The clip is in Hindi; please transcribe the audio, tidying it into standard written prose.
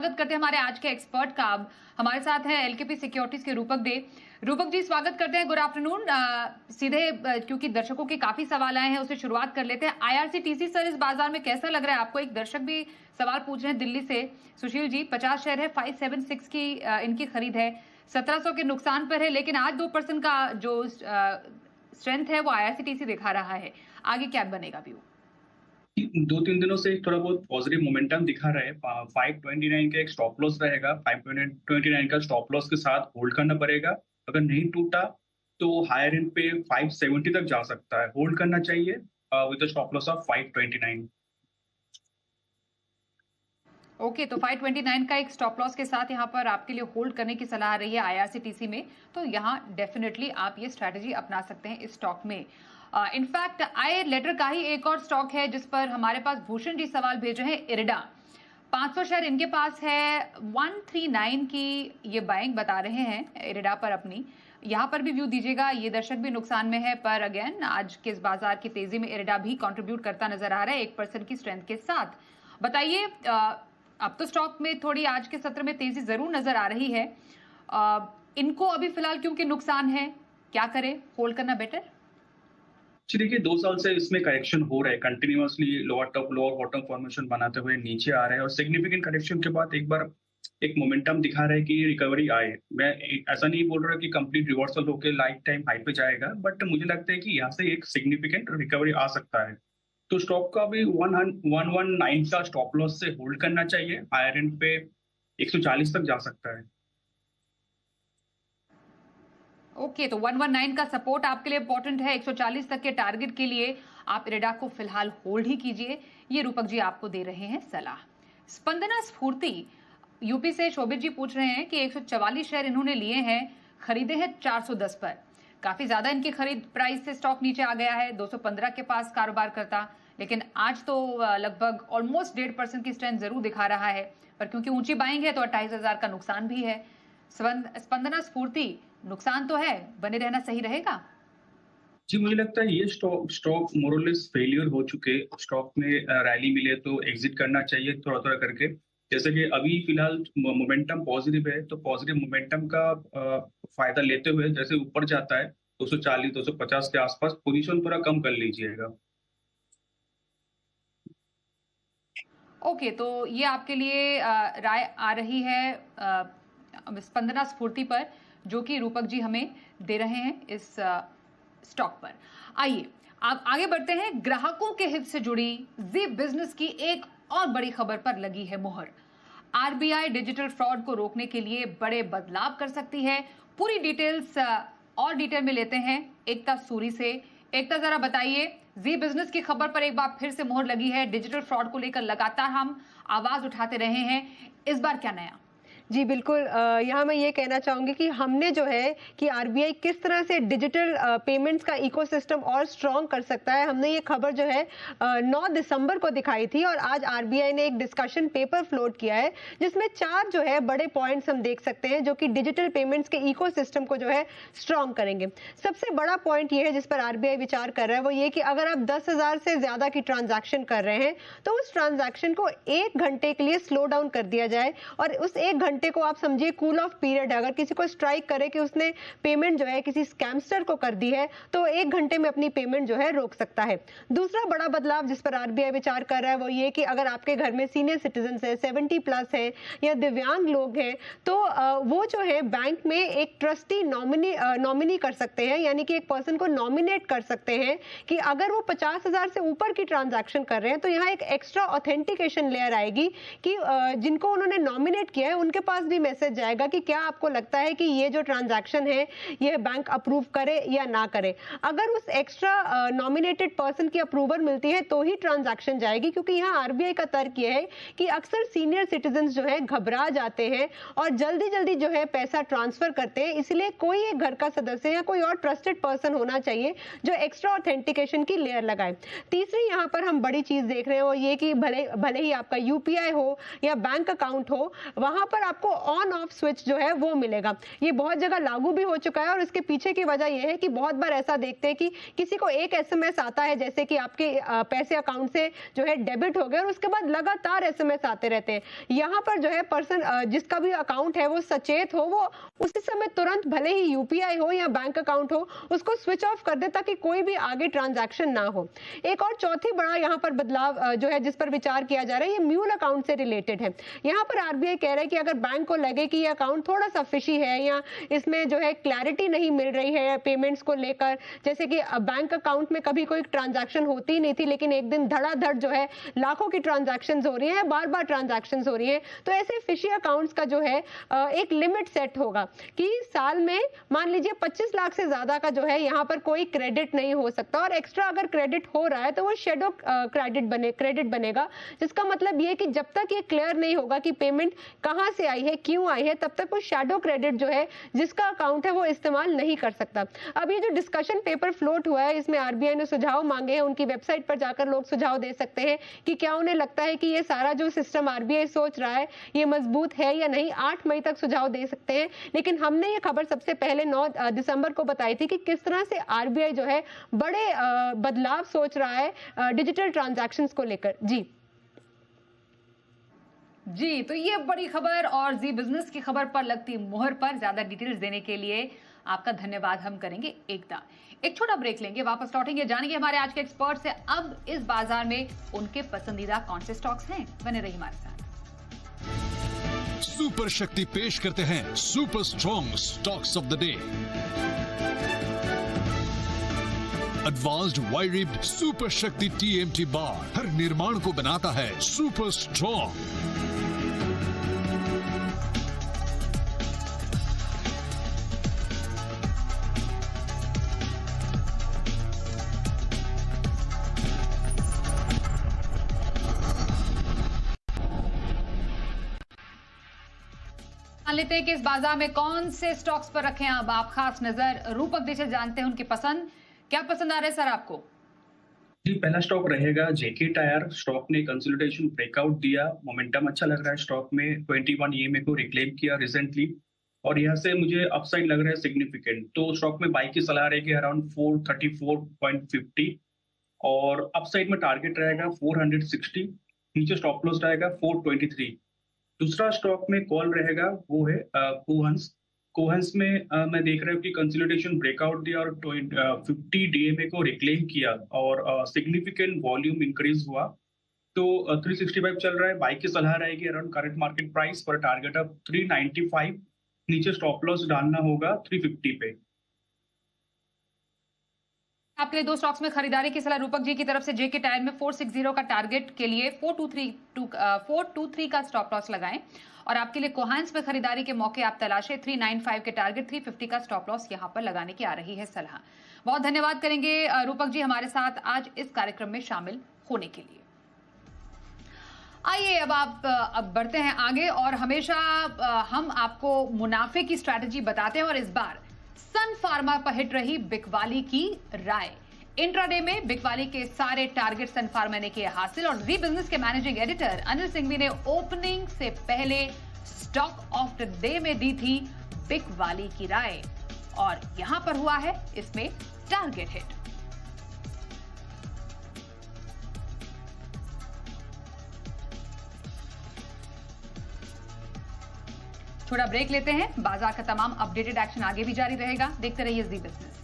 स्वागत करते हैं हमारे आज के एक्सपर्ट का। अब हमारे साथ हैं एलकेपी सिक्योरिटीज के रूपक दे। रूपक जी, स्वागत करते हैं। Good afternoon. सीधे क्योंकि दर्शकों के काफी सवाल आए हैं, उससे शुरुआत कर लेते हैं। आईआरसीटीसी सर, इस बाजार में कैसा लग रहा है आपको? एक दर्शक भी सवाल पूछ रहे हैं दिल्ली से, सुशील जी। 50 शेयर है, 576 की इनकी खरीद है, 1700 के नुकसान पर है, लेकिन आज 2% का जो स्ट्रेंथ है वो आईआरसीटीसी दिखा रहा है। आगे क्या बनेगा व्यू? 2-3 दिनों से थोड़ा बहुत पॉजिटिव मोमेंटम दिखा रहे हैं। 529 का एक स्टॉप लॉस रहेगा। 529 का स्टॉप लॉस के साथ होल्ड करना पड़ेगा। अगर नहीं टूटा तो हायर एंड पे 570 तक जा सकता है। होल्ड करना चाहिए with stop loss of 529। Okay, तो 529 का एक स्टॉप लॉस के साथ यहाँ पर आपके लिए होल्ड करने की सलाह आ रही है आईआरसीटीसी में। तो यहाँ डेफिनेटली आप ये स्ट्रैटेजी अपना सकते हैं इस स्टॉक में। इनफैक्ट आई लेटर का ही एक और स्टॉक है जिस पर हमारे पास भूषण जी सवाल भेजे हैं, इरिडा। 500 शेयर इनके पास है, 139 की ये बाइंग बता रहे हैं इरिडा पर अपनी। यहाँ पर भी व्यू दीजिएगा। ये दर्शक भी नुकसान में है, पर अगेन आज के इस बाजार की तेजी में इरिडा भी कंट्रीब्यूट करता नजर आ रहा है 1% की स्ट्रेंथ के साथ। बताइए, अब तो स्टॉक में थोड़ी आज के सत्र में तेजी जरूर नजर आ रही है। इनको अभी फिलहाल क्योंकि नुकसान है, क्या करें? होल्ड करना बेटर? जी देखिए, 2 साल से इसमें करेक्शन हो रहा है। Continuously lower top lower bottom formation बनाते हुए नीचे आ रहे हैं और सिग्निफिकेंट करेक्शन के बाद एक बार एक मोमेंटम दिखा रहा है कि रिकवरी आए। मैं ऐसा नहीं बोल रहा कि कंप्लीट रिवर्सल होकर लाइफ टाइम हाई पे जाएगा, बट मुझे लगता है कि यहाँ से एक सिग्निफिकेंट रिकवरी आ सकता है। तो स्टॉक का भी 119 का स्टॉप लॉस से होल्ड करना चाहिए। हायर एंड पे 140 तक जा सकता है। ओके, तो 119 का सपोर्ट आपके लिए इंपॉर्टेंट है। 140 तक के टारगेट के लिए आप इरेडा को फिलहाल होल्ड ही कीजिए। ये रूपक जी आपको दे रहे हैं सलाह। स्पंदना स्फूर्ति यूपी से शोभित जी पूछ रहे हैं कि 144 शेयर इन्होंने लिए हैं, खरीदे हैं 410 पर। काफी ज्यादा इनकी खरीद प्राइस से स्टॉक नीचे आ गया है। 215 के पास कारोबार करता, लेकिन आज तो लगभग ऑलमोस्ट 1.5% की स्ट्रेंथ जरूर दिखा रहा है, पर क्योंकि ऊंची बाइंग है तो 28,000 का नुकसान भी है। स्पंदना स्फूर्ति, नुकसान तो है, बने रहना सही रहेगा? जी, मुझे लगता है ये स्टॉक मोरलेस फेलियर हो चुके। स्टॉक में रैली मिले तो एग्जिट करना चाहिए थोड़ा-थोड़ा करके। जैसे कि अभी फिलहाल मोमेंटम पॉजिटिव है, तो पॉजिटिव मोमेंटम का फ़ायदा लेते हुए जैसे ऊपर जाता है 240, 250 के आसपास पोजीशन थोड़ा कम कर लीजिएगा। ओके, तो ये आपके लिए राय आ रही है स्पंदना स्फूर्ति पर, जो कि रूपक जी हमें दे रहे हैं इस स्टॉक पर। आइए आप आगे बढ़ते हैं। ग्राहकों के हित से जुड़ी जी बिजनेस की एक और बड़ी खबर पर लगी है मोहर। आरबीआई डिजिटल फ्रॉड को रोकने के लिए बड़े बदलाव कर सकती है। पूरी डिटेल्स और डिटेल में लेते हैं एकता सूरी से। एकता, जरा बताइए, जी बिजनेस की खबर पर एक बार फिर से मोहर लगी है। डिजिटल फ्रॉड को लेकर लगातार हम आवाज उठाते रहे हैं, इस बार क्या नया? जी बिल्कुल, यहाँ मैं ये कहना चाहूँगी कि हमने जो है कि आरबीआई किस तरह से डिजिटल पेमेंट्स का इकोसिस्टम और स्ट्रॉन्ग कर सकता है, हमने ये खबर जो है 9 दिसंबर को दिखाई थी और आज आरबीआई ने एक डिस्कशन पेपर फ्लोट किया है जिसमें 4 जो है बड़े पॉइंट्स हम देख सकते हैं जो कि डिजिटल पेमेंट्स के इकोसिस्टम को जो है स्ट्रॉन्ग करेंगे। सबसे बड़ा पॉइंट ये है जिस पर आरबीआई विचार कर रहा है वो ये कि अगर आप 10,000 से ज्यादा की ट्रांजैक्शन कर रहे हैं तो उस ट्रांजैक्शन को 1 घंटे के लिए स्लो डाउन कर दिया जाए और उस 1 घंटे को आप समझिए कूल ऑफ पीरियड है। अगर किसी को स्ट्राइक करे कि उसने पेमेंट जो है किसी स्कैमस्टर को कर दी है तो 1 घंटे में अपनी पेमेंट जो है रोक सकता है। दूसरा बड़ा बदलाव जिस पर आरबीआई विचार कर रहा है वो ये कि अगर आपके घर में सीनियर सिटीजन है, 70+ है या दिव्यांग लोग हैं तो वो जो है बैंक में एक ट्रस्टी नॉमिनी कर सकते हैं, यानी कि एक पर्सन को नॉमिनेट कर सकते हैं कि अगर वो 50,000 से ऊपर की ट्रांजैक्शन कर रहे हैं तो यहाँ एक एक्स्ट्रा ऑथेंटिकेशन लेयर आएगी कि जिनको उन्होंने नॉमिनेट किया है उनके पास भी मैसेज जाएगा कि क्या आपको लगता है कि ये जो ट्रांजैक्शन है ये बैंक अप्रूव करे या ना करे। अगर उस एक्स्ट्रा नॉमिनेटेड पर्सन की अप्रूवल मिलती है तो ही ट्रांजैक्शन जाएगी, क्योंकि यहाँ आरबीआई का तर्क ये है कि अक्सर सीनियर सिटीजन जो है घबरा जाते हैं और जल्दी जल्दी जो है पैसा ट्रांसफर करते हैं, इसलिए कोई एक घर का सदस्य या कोई और ट्रस्टेड पर्सन होना चाहिए जो एक्स्ट्रा ऑथेंटिकेशन की लेयर लगाए। तीसरी यहाँ पर हम बड़ी चीज देख रहे हैं वो ये कि भले ही आपका यूपीआई हो या बैंक अकाउंट हो, वहां पर आप आपको ऑन ऑफ स्विच जो है वो मिलेगा। ये बहुत जगह लागू भी हो चुका है और इसके पीछे की वजह यह है कि बहुत बार ऐसा देखते हैं कि किसी को एक एसएमएस आता है जैसे कि आपके पैसे अकाउंट से जो है डेबिट हो गए और उसके बाद लगातार एसएमएस आते रहते हैं। यहाँ पर जो है पर्सन जिसका भी अकाउंट है वो सचेत हो, वो उसी समय तुरंत भले ही यूपीआई हो या बैंक अकाउंट हो उसको स्विच ऑफ कर दे ताकि कोई भी आगे ट्रांजैक्शन ना हो। एक और चौथी बड़ा यहाँ पर बदलाव जो है जिस पर विचार किया जा रहा है ये म्यूल अकाउंट से रिलेटेड है। यहाँ पर आरबीआई कह रहा है कि अगर बैंक को लगे कि ये अकाउंट थोड़ा सा फिशी है या इसमें जो है क्लैरिटी नहीं मिल रही है पेमेंट्स को लेकर, जैसे कि बैंक अकाउंट में कभी कोई ट्रांजैक्शन होती नहीं थी लेकिन एक दिन धड़ाधड़ जो है लाखों की ट्रांजैक्शंस हो रही है, बार बार ट्रांजैक्शंस हो रही है, तो ऐसे फिशी अकाउंट्स का जो है एक लिमिट सेट होगा कि साल में मान लीजिए 25 लाख से ज्यादा का जो है यहाँ पर कोई क्रेडिट नहीं हो सकता और एक्स्ट्रा अगर क्रेडिट हो रहा है तो वो शेडो क्रेडिट बनेगा, जिसका मतलब ये कि जब तक ये क्लियर नहीं होगा कि पेमेंट कहां से आई है, क्यों आई है, तब तक वो शैडो क्रेडिट जो है जिसका अकाउंट है वो इस्तेमाल नहीं कर सकता। अब ये जो डिस्कशन पेपर फ्लोट हुआ है इसमें आरबीआई ने सुझाव मांगे हैं, उनकी वेबसाइट पर जाकर लोग सुझाव दे सकते हैं कि क्या उन्हें लगता है कि ये सारा जो सिस्टम आरबीआई सोच रहा है ये मजबूत है या नहीं। 8 मई तक सुझाव दे सकते हैं, लेकिन हमने ये खबर सबसे पहले 9 दिसंबर को बताई थी कि किस तरह से आरबीआई जो है बड़े बदलाव सोच रहा है डिजिटल ट्रांजैक्शंस को लेकर। जी, तो ये बड़ी खबर और जी बिजनेस की खबर पर लगती मुहर पर ज्यादा डिटेल्स देने के लिए आपका धन्यवाद हम करेंगे। एक छोटा ब्रेक लेंगे, वापस लौटेंगे, जानेंगे हमारे आज के एक्सपर्ट से अब इस बाजार में उनके पसंदीदा कौन से स्टॉक्स हैं। बने रहिए हमारे साथ। सुपर शक्ति पेश करते हैं super strong stocks of the day. Advanced Y ribbed super Shakti TMT bar हर निर्माण को बनाता है सुपर स्ट्रॉन्ग। जान लेते हैं कि इस बाजार में कौन से स्टॉक्स पर रखें अब आप खास नजर। रूपक जी से जानते हैं उनकी पसंद, क्या पसंद आ रहा है सर आपको? जी, पहला स्टॉक रहेगा जेके टायर। स्टॉक ने कंसोलिडेशन ब्रेकआउट दिया, मोमेंटम अच्छा लग रहा है स्टॉक में, 21 ईएमए को रिक्लेम किया रिसेंटली और यहाँ से मुझे अपसाइड लग रहा है सिग्निफिकेंट। तो स्टॉक में बाई की सलाह रहेगी अराउंड 434.50 और अपसाइड में टारगेट रहेगा 460, नीचे स्टॉप लॉस रहेगा 423। दूसरा स्टॉक में कॉल रहेगा वो है कोहंस में मैं देख रहा हूँ कि कंसोलिडेशन ब्रेकआउट दिया और 50 डीएमए को रिक्लेम किया और सिग्निफिकेंट वॉल्यूम इंक्रीज हुआ, तो 365 चल रहा है। बाई की सलाह रहेगी अराउंड करंट मार्केट प्राइस पर टारगेट ऑफ 395, नीचे स्टॉप लॉस डालना होगा 350 पे। आपके लिए 2 स्टॉक्स में खरीदारी की सलाह रूपक जी की तरफ से। जेके टायर में 460 का टारगेट के लिए 423 का स्टॉप लॉस लगाएं और आपके लिए कोहांस में खरीदारी के मौके आप तलाशें। 395 के टारगेट, 350 का स्टॉप लॉस यहां पर लगाने की आ रही है सलाह। बहुत धन्यवाद करेंगे रूपक जी हमारे साथ आज इस कार्यक्रम में शामिल होने के लिए। आइए अब बढ़ते हैं आगे और हमेशा हम आपको मुनाफे की स्ट्रैटेजी बताते हैं और इस बार सन फार्मा पर हिट रही बिकवाली की राय। इंट्राडे में बिकवाली के सारे टारगेट सन फार्मा ने किए हासिल और जी बिजनेस के मैनेजिंग एडिटर अनिल सिंघवी ने ओपनिंग से पहले स्टॉक ऑफ द डे में दी थी बिकवाली की राय और यहां पर हुआ है इसमें टारगेट हिट। थोड़ा ब्रेक लेते हैं, बाजार का तमाम अपडेटेड एक्शन आगे भी जारी रहेगा, देखते रहिए जी बिजनेस।